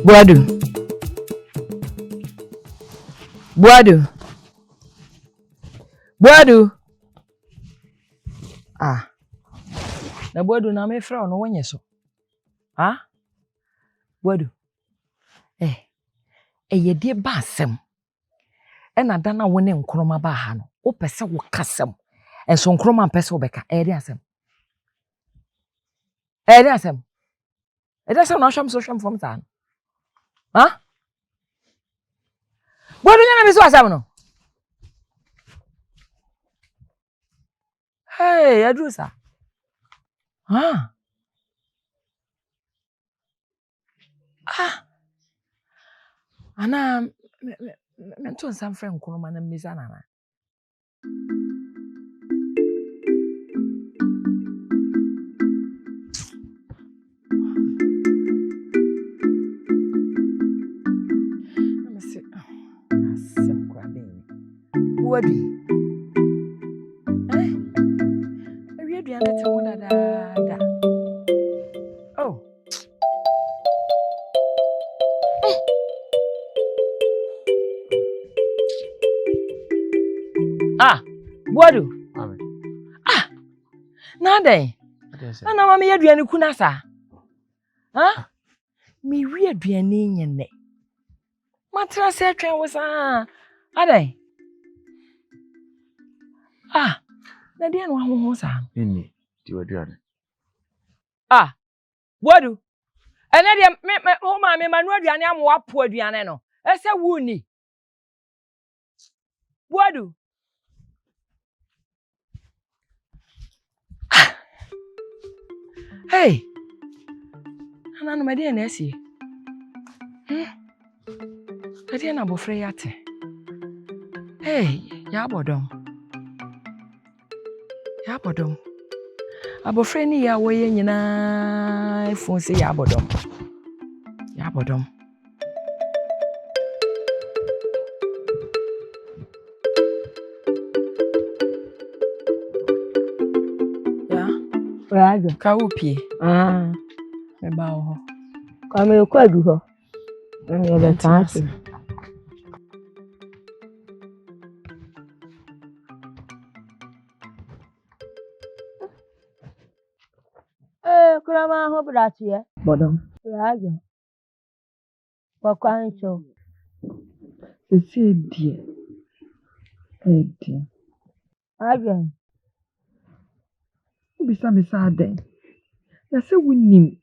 Buadu. Ah. Na Buadu na me fra no wonye so. Ha? Buadu. Ye die ba asem. E na da na wone nkroma ba ha no. Wo pese wo kasem. Enso nkroma pese wo beka. De asem. De asem. E da se no hwam so hwam from tan. Ha? Buadu nya na me so asem no. Hey, Adrusa. Ah. Ana me to nsam frɛ nkroma na mmisa nana. Buadu. Ewie aduane te wo da. Oh. Buadu. Amen. Nada. Ana mama ye aduane kuna sa. Ha? Me wi aduane nyene. Matra se atwen wo sa. Adai. Na dia no ahoho sa. Nini, ti aduane. Buadu. Ene dia me ho ma me manu aduane am wapo aduane no. Ese wu ni. Buadu. Hey. Ana no me dia na esi. Dia na bofre yate. Hey, ya bodom. Abofre ni ya woye nyina ifun se ya bodom. Ya. Rajo. Ka upie. Me ba ho. Ka me kwadu ho. Me be tansi. Kurama ho bratie. Bodom. Rajo. Wakwancho. Ese die. Rajo. Bisa aden. Na se wunim.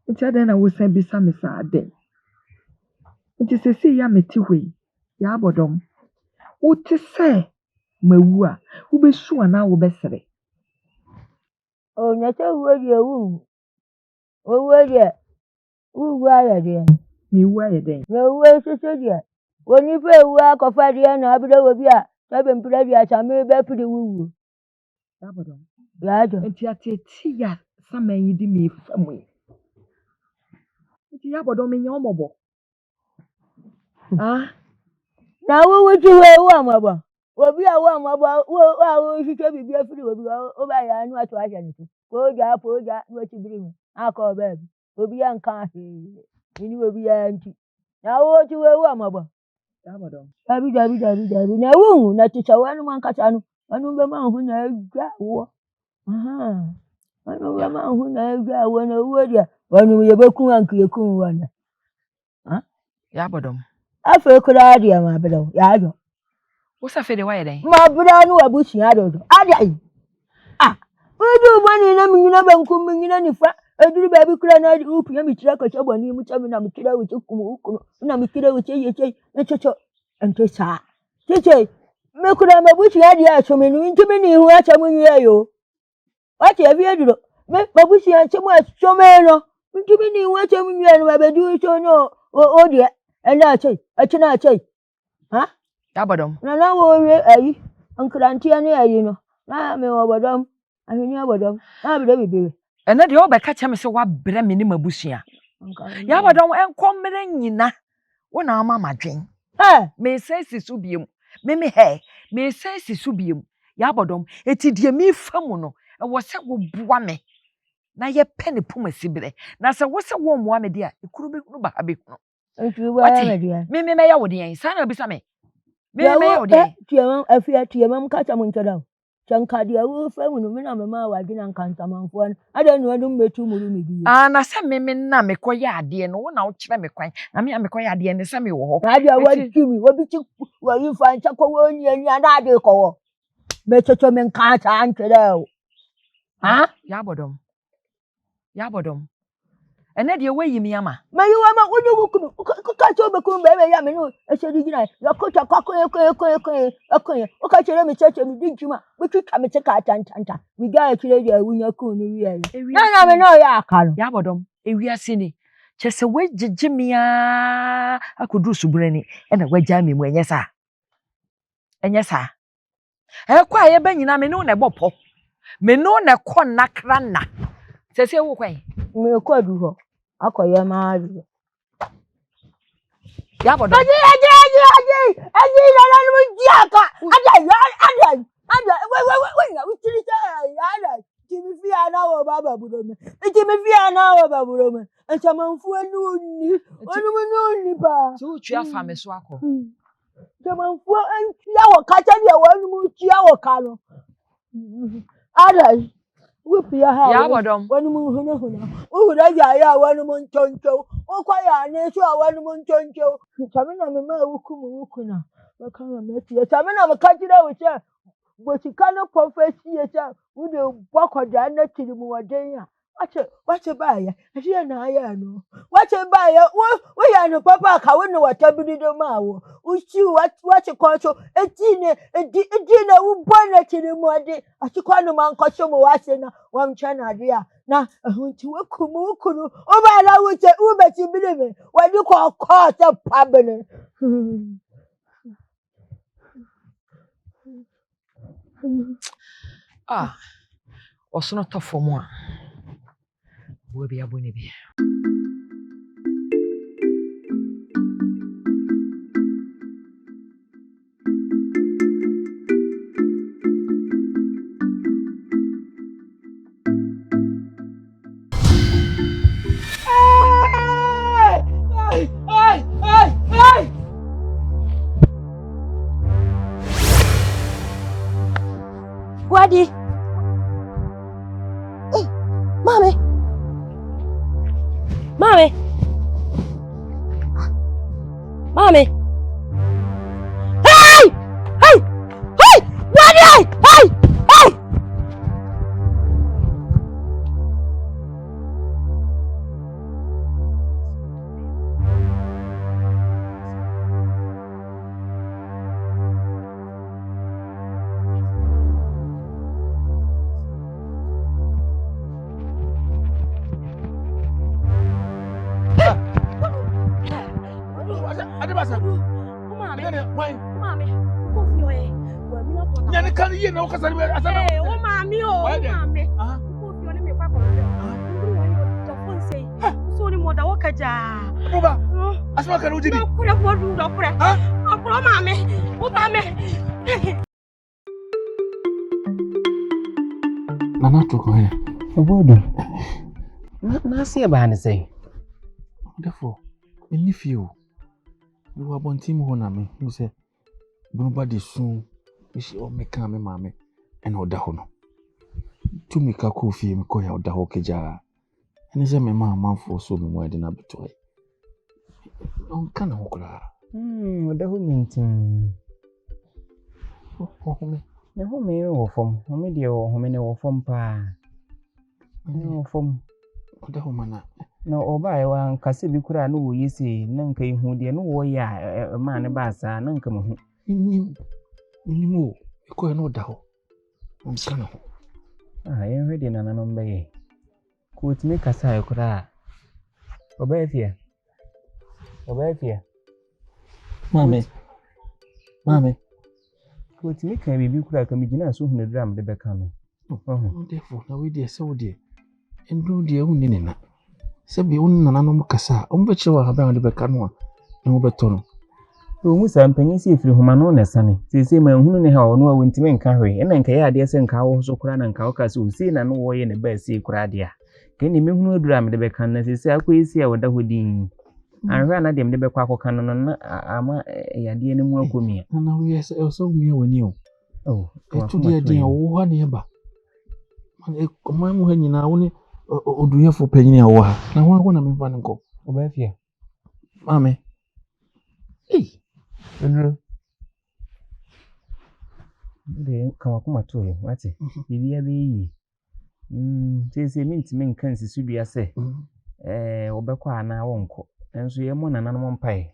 Nti aden na wo san bisa aden. Nti sesi ya meti hwe. Ya bodom. Wo te se mawu a wo besu ana wo besere. Nyata wuori ewu. Wuori wu ayede. Mi wu ayede. Na wu soso de. Woni fe wu akofa de na abide obi a. Tabe mpira bi a chame be pidi wu. Ya bodom. Rajo. Nti ateti ya saman yi di mi famu. Nti ya bodom nya omobo. Na wu wuti wu amabo. Obi a wu amabo wo hwehwe bibi afiri obi o ba ya anu ato ahye nitu. Poja wo tibiri mu. Aka oba bi. Obi ya nka he. Ni obi ya nti. Na wu wuti wu amabo. Ya bodom. Dabi. Na wu na ticha wanu mankata anu. Anu be ma hu na gwa wo. Anu be ma hu na gwa wo na wu dia. Wanu ye beku anku ye kun wana. Ya bodom. Afa kura dia ma bedo. Ya jo. Wo sa fe de wa yeden. Ma bra nu abusu adodo. Adai. Odu bani na minyina bankum minyina nifa. Eduru ba bi kura na upia mi kira ko choboni mu chami na mi kira wuchi kumu ukunu. Na mi kira wuchi yechei. Na chocho. Ento sa. Cheche. Me kura mabusu adia asomenu ntimi ni hu acha munye yo. Wache ebi eduro. Me mabusu anchemu asomeno. Ntimi ni hu acha munye no abedu so no. O dia. Ena achei. Achina achei. Ya bodom. Na wo we ayi. Ankranti ani ayi no. Na me wo bodom. Ahini abodom. Na bi bibi. Ene de obeka cheme se wa bre me ni mabusua. Ya bodom enkomre nyina. Wo na ama madwen. Me sense so biem. Me sense so biem. Ya bodom eti de me famu no. E wo se wo boa me. na ye pen puma sibire na se wo se wo moa me dia ikuru be no ba ha be no me ya wo de san na obisa me me ya wo de tiamam afia tiamam ka cha mo ntoda chanka dia wo fa mu no me na mama wa gina nkantamanfo an ada no adum metu muru me bi na se me na me koya ade no wo na wo kire me kwan na me me koya ade ne se me wo ho na dia wa timi wo bi chi wa yi fa ncha ko wo nya na ade ko wo me chocho me nka cha antere o ya bodom ene de we yimi ama mayi wa ma wonu wukunu ka cho be kun be ya me no e se di gina ya ko cha ko e o ka chere me cheche me di juma we twitwa me cheka tantanta we ga ya chere dia wunya kun ni wi ya na me no ya aka no ya bodom ewiase ni chese we jijimia akuduru suburani ena wagya me mu enye sa kwa ye ba nyina me no na bopo me no na ko nakra na sese wo kwan me ko adu ho akoye ma adu ya bodo aji na mu jiaka ada we na utiri ta ya timi fi ana wo baba budo me timi fi ana wo baba budo me enchamanfu anu ni ba so twa fa me so akọ enchamanfu ya wo ka ta dia wo anu mu tia wo ka no ada wupi ya ha ya bodom wani mun huna uhura ya wani mun tonto o kwa ya ne so wani mun tonto tamina me ma wukuna bakama meti ya tamina makatira wuce botikano prophecy ya cha ude bwakoda na tirimu waden ya wache baya ajiya na ya no wache baya wo ya no papa ka wonu watabiri do mawo uchi wache konso etine edina wo bona tirimu ade achikwano mankoso mo wase na wamchana dia na ahunti wukunu o ba la wuche ubeti bilime wadi ko ta pabene osono tofo mu a wo bia boni bia Wadi Mommy. Hey! Wadi! Hey! Nana to ko he. Obodo. Na se ba ne sei. Therefore, eni fio. You wa bontim ho na me. You say nobody soon. Ishi o me kan me mame. Ena oda ho no. Tu mi ka ko fie mi ko ya oda ho keja. Ene se me mama fo so me mo ade na beto. On kan ho kura. Oda ho mintin. Ho me. Ne ho me wo fom. Ho me de wo ho me ne wo fom pa. Ne wo fom. Oda ho mana. No oba e wan kase bi kura no wo yesi nan kai hu de no wo ya ma ne ba sa nan ka mu hu. Ni mo ko no da ho. On kan ho. Yen ready na nanom be. Ko timi kasa e kura. Oba e fie. Mame. Ko timi kan bibi kura ka mi gina so hu ne dram de be kan no. Therefore, na we dey so dey. Endo dey hu ni na. Sebi un nana no mukasa ombeche wa haba de beka no a no beto no o musa mpanyin si efiri homa no na sane sese ma hunu ne ha ono a wontime nka hwe na nka ya ade se nka wo so kura na nka wo ka so si na no wo ye ne ba si kura de a Kani me hunu adura me de be kan na sese akoyesi a woda hodin. Anhwe na dem de be kwa akokan no na ama yade ne mu akomi. Na we so mi wani o. Oh, to dia dia wo ha ne ba. Man mu ha nyina wo ne oduyefo panyini a wo ha. Na ho na me fa ne nko. Oba fie. Mame. Nro. De kama kuma to ye, wati. Bibia be yi. Sese mintime nkan sisu bia se. Obekwa ana wonko. Enso ye mo nananom mpai.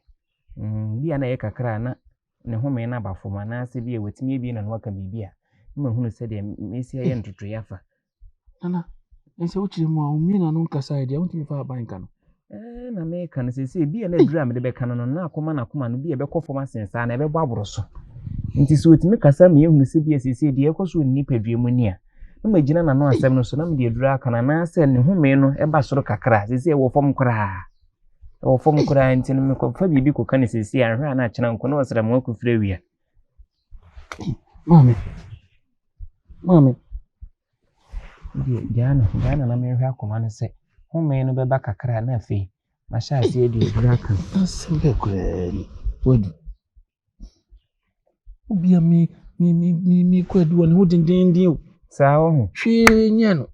Bia na ye kakra na ne home na bafoma na ase bia wetimi bi na no aka bibia. Ma hunu se de mesi ye ntoto yafa. Nana, ense wuchire mu a umi na no nkasa ide, wontimi fa ban kan. Na me kan sese bia na dura me de be kan no na akoma no bia be kofoma sensa na be bɔ aboroso. Nti so wetimi kasa me hunu se bia sese de ekoso ni padua mu ni a. Na magina na no asɛm no so na me de dura kana na sɛ ne home no e ba soro kakra sese wo fom kra. Wo fom kra nti no me ko fa bibi ko kan sese anhwe ana kyena nko na wasra mo akufra wia. Mame. Diana na me hwe akoma no sɛ home no be ba kakra na afei ma sha ase de dura kan. Asembe kwani. Wodi. Obia mi kwadu woni ho dindindin o. Saa ho. Hwe nya no.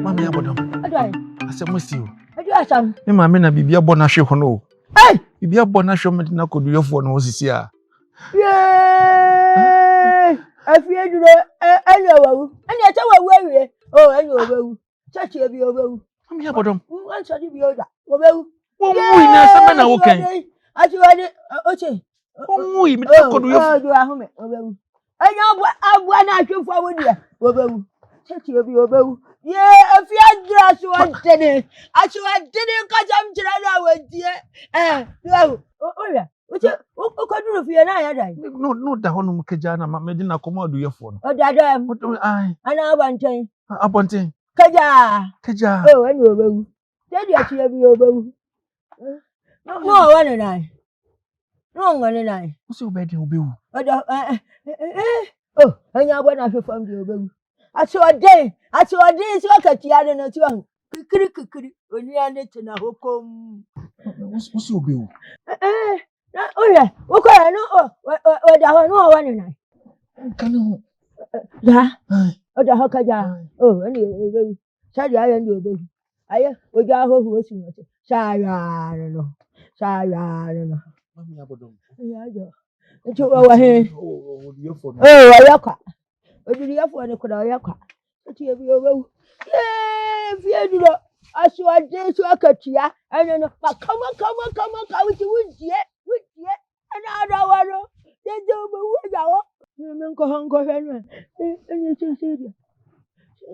Mami abodom. Adai. Asemusi o. Adi asam. Me mama na bibia bɔ na hwe ho no. Hey! Bibia bɔ na hwe me na koduyefo no osisi a. Yay! Afie duro enyo wawu. Ani ata wawu awie. Oh, enyo wawu. Chachi bi obawu. Mami abodom. Ansa di bi oda. Obawu. Wo mu ina sema na wo kan. Ati wani oche. Wo mu me na koduyefo. Oh, do ahome obawu. Enyo abua na atwefo awodia. Obawu. Chachi bi obawu. Afie duro so antene. Achi antene kajam kira na wadie. Yo. Oya. Uche ukoduru fie na ya dai. No da hono mkeja na me di na komo aduyefo no. Odadam. Ai. Ana abanten. Abonten. Kaja. Kaja. Oh, ani obawu. Dedi achi bi obawu. No one nai. No ngane nai. Usi obedi obewu. Oda oh, anya abona afefam bi obawu. Achi ode so akatia no ti wan. Kikiri oni ane tina hokom. Usi obewu. Oya, ukoya no oda ho no one nai. Kanu. Ya. Oda ho kaja. Oh, ani obawu. Sadi ayo ndi obawu. Aye, oja ho hu osi mo. Saya no. Mami abodom. Ya jo. Ncho wa he. Oduyefo no. Oh, ayakwa. Oduyefo ne koda ayakwa. Ati ebi obawu. Fie duro. Aswade so akatua. Ene no. Kama ka wudie. Ana adawaro. Deje obawu ajawo. Me nko hwe no. Enye sesedi.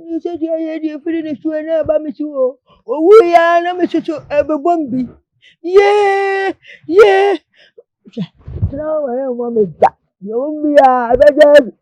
Ni sedi aye die firi ne suwe na ba me suwo. Owu ya na me susu ebebombi. Yeah. Now I am one with that. You me a better.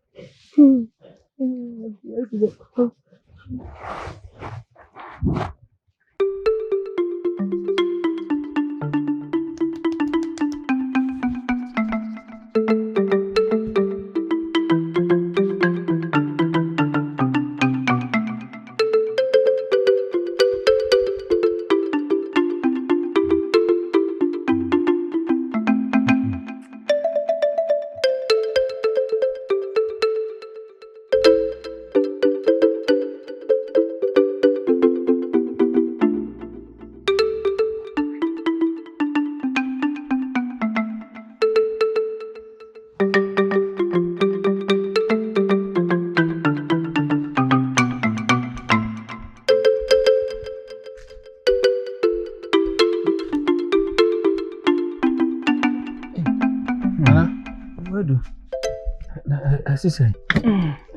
Asise.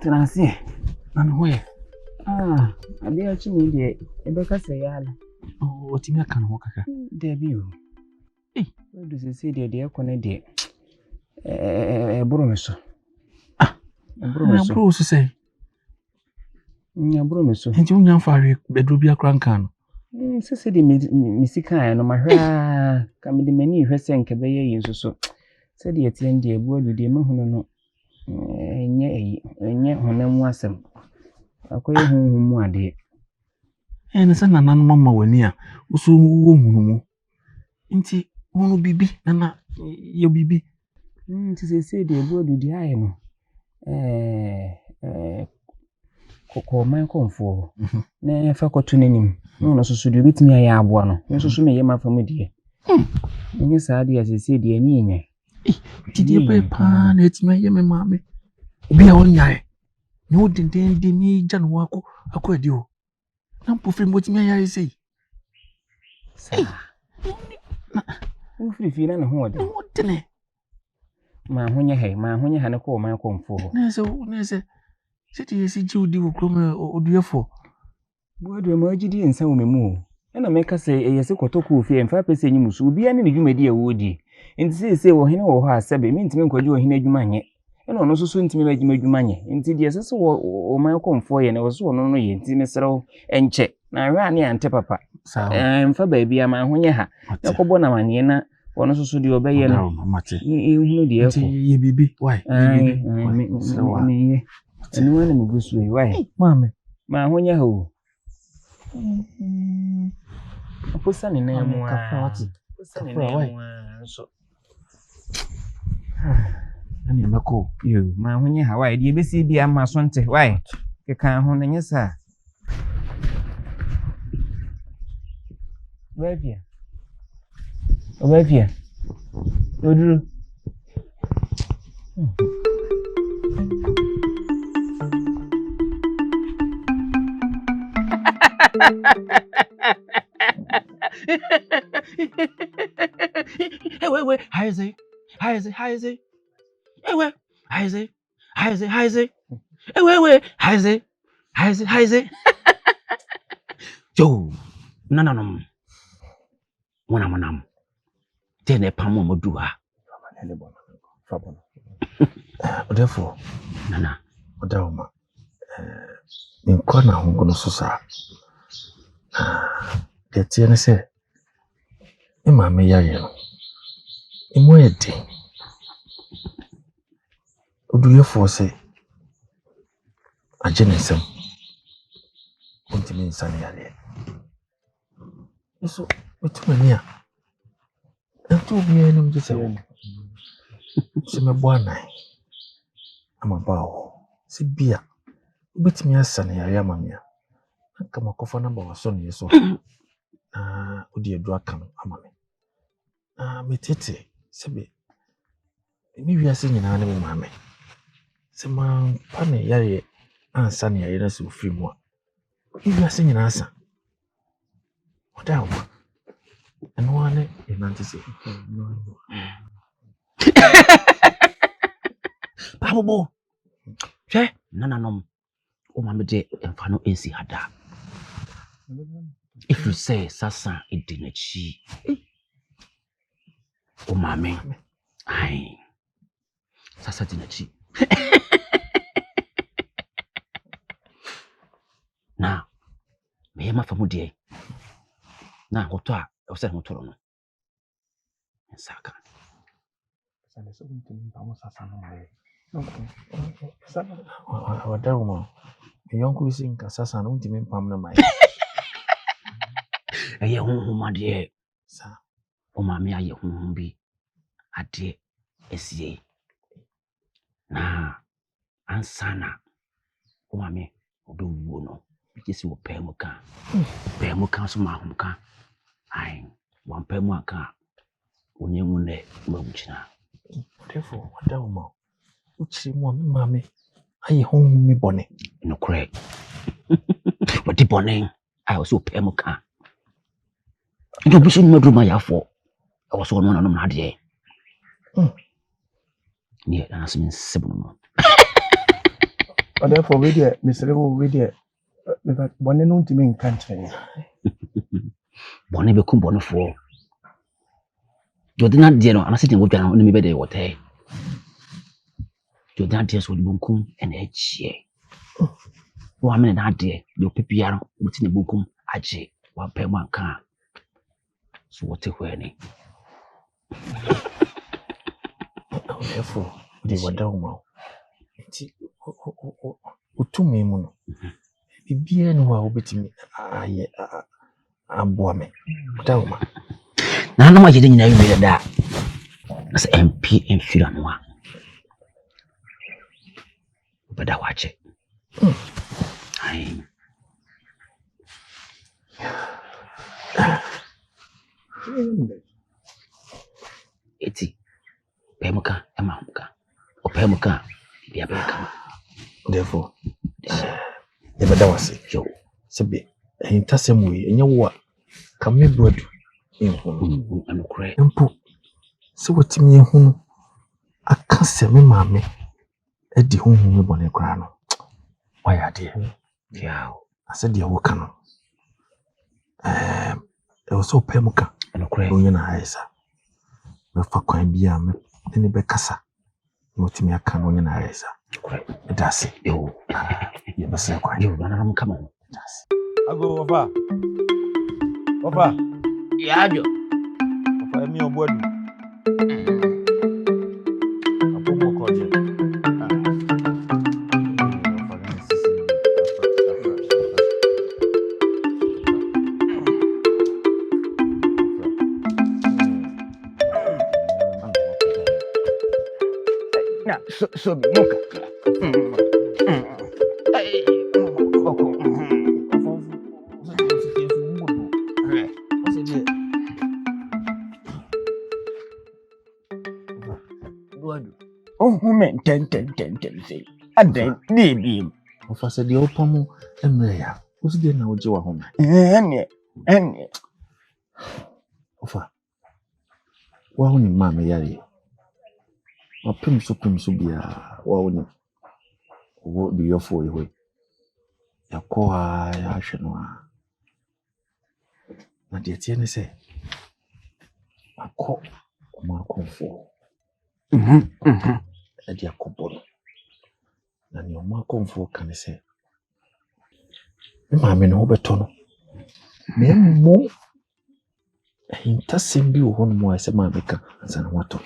Transi. Na me ho ye. Abi achi ni de ebeka se yala. Otimi aka no kaka. De bi o. Odu se de ekone de. Buru meso. Buru so say. Buru meso. Enti unya mfawe bedro bi akra nka no. Sisi de misika no mahwa ka me de mani hwe senke be ye nso so. Se de etie de ebu adu de mahunu no. Enye honam asem. Akoye honhom ade. Ne se nana no mama wani a uso wo hunu mu. Nti hunu bibi nana ye bibi. Nti se de ebu adu de aye no. Man konfo na fa koto nanim no so de bitimi aye aboa no nso so me yema fa mu die enye saade asese de ani enye ti die pepa na etimi aye me maame obi a wonyae ne wo denden de ni gya no akọ adi o na mpofiri mo timi aye sei wo frifiri na ho wode wo tene ma honye ha ne ko man konfo na se seti yesi jiudi wo krome oduyefo boadu ma agidi nsa wo memu na meka se yesi kotoko ofie mfa pese nyi musu obi ani ne dwumadi awodi nti se wo hene wo ha sebe mi ntimi nkwaji wo hene adwuma nye na ono so ntimi ba adwuma nye nti de sese wo man konfo ye na wo so no ye nti ne serew enche na hwa ne ante papa mfa baabi ama honye ha na kobo na mane na ono so de obeye no mate hunu de efo ye bibi why ye bibi me enu wana migusu e why mame ma honya ho aposa ni na mu aposa ni na mu so ani mako yo ma honya ha why de besi bi ama so nte why ke kan ho na nyesa Obafia oduru Hey, wait, how is it? Hey, wait, how is it? Hey, wait, how is it? Yo, no. Monam. Tene pamo modua. Therefore, Nana. Odama. Nkwana hungono susa. Detiene se. Mama yaye no. Imoyede. Oduyefo se. Ajenesem. Ontimi nsane yale. So, wetumania. Ntu biya no mje se. Se mebwana. Ama bawo. Se bia. Ubetimi asane yale amamia. Kama kofa namba waso ne so. Odi edu aka no amame. Metete sebe. Mi wiase nyina ne mama. Se man pane yare ansa ne yare na se ofiri mu a. Mi wiase nyina asa. Odawo. Eno ane enante se. Babobo. Hwe nananom. O mama de emfa no ensi hada. If you say sasa idinachi. O mama. Ai. Sasa dinachi. Na. Me ma famu de. Na hoto a o se hoto no. Saka. Sane so ntimi pamo sasa no mai. Odawo mo. Me yonku isi nka sasa no ntimi pam no mai. Eye honhom ade. Sa. O mama aye honhom bi ade esie. Na ansana o mama obewu no. Bikisi wo pɛ mu ka so ma hom ka. Ai, wan pɛ mu aka. Onyenwu ne mawuchina. Therefore, odawo mo. Uchi mo mama aye honhom mi bone. No correct. What the bone? I also pɛ mu ka. You be sure madru ma yafo. I was one on na de. Yeah, na so nsebno no. Therefore, we there, Mr. We there. Bone no ntimi nka nkyerɛ. Bone be kum bone fo. Jodina de no, ana sitin wo dwan no mi be de wote. Jodina de so bunkum ena achie. Wo amene na de, de opepiaro, wuti ne bunkum aje. One pay one can. So what if any? Therefore, they were down. To me, Mono. Be no betting me. I'm booming. Down. Now, no, I didn't know that. That's MP and Filanwa. But I watch it. Eti pemuka emamuka opemuka bia beka. Therefore, the badawase yo sebe entasem we enye wo a kame brodu ehunu Anokre mpo se wotimi ehunu aka se me maame edi honhom me bone kra no waya de yao ase de wo ka no e wo so pemuka anokre onye na haisa me fa kwan bia me ne be kasa wotimi aka no onye na haisa that's it. yo You must say quiet. yo na come on Ago Ofa. ya jo Ofa mi obodu. Apomo koje. na so bi muka men ten say adan dey Ofa said the opomo emre ya. What's the na oje wa ho? ene Ofa. Wa ho ni ma me yare. Wa pem so bia wa ho ni. Wo bi yo fo ihwe. Ya ko a ya hwe no a. Na de tie ne se. Akọ ma konfo. Adi akọbọ. Na ni ọmọ akọmfo kan se. Me ma me no obeto no. Me mo intasem bi wo ho no mo ase ma me ka ansa na wato.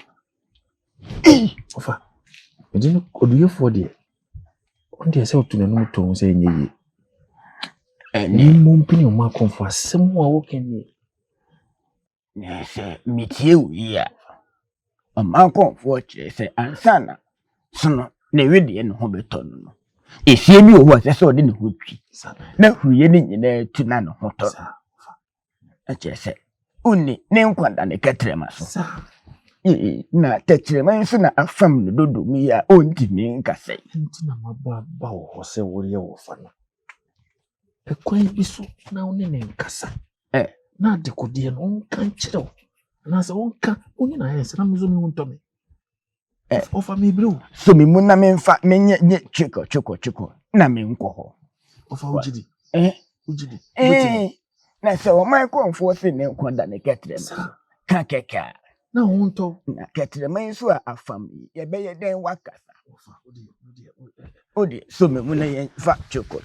Ofa. Me di no oduyefo de. On de se otuna no to se enye yi. Ni mo mpini ọmọ akọmfo asem wo a wo kenye. na se mitie wi a amankonfo che se ansana sono na wede no ho beto no esie bi owo se ode ne ho twi na huye ne nyina tu na no ho to a che se uni ne nkwanda ne katrema so na tetrema nso na afam no dodo mi ya ontimi nkase nti na maba wo se wo ye wo fa no ekwan bi so na wo ne nkasa na de kodie no onka nkyerɛ na se onka onye na yɛ sra mezo mi wonto me ofa me bro so mi mu na me mfa menye chiko na me nkɔ ho ofa ujidi ujidi na se o mai konfo se ne nkwanda ne katrema ka keka na wonto na katrema nso a afam ye be ye den wakasa ofa odi odi so me mu na ye fa chiko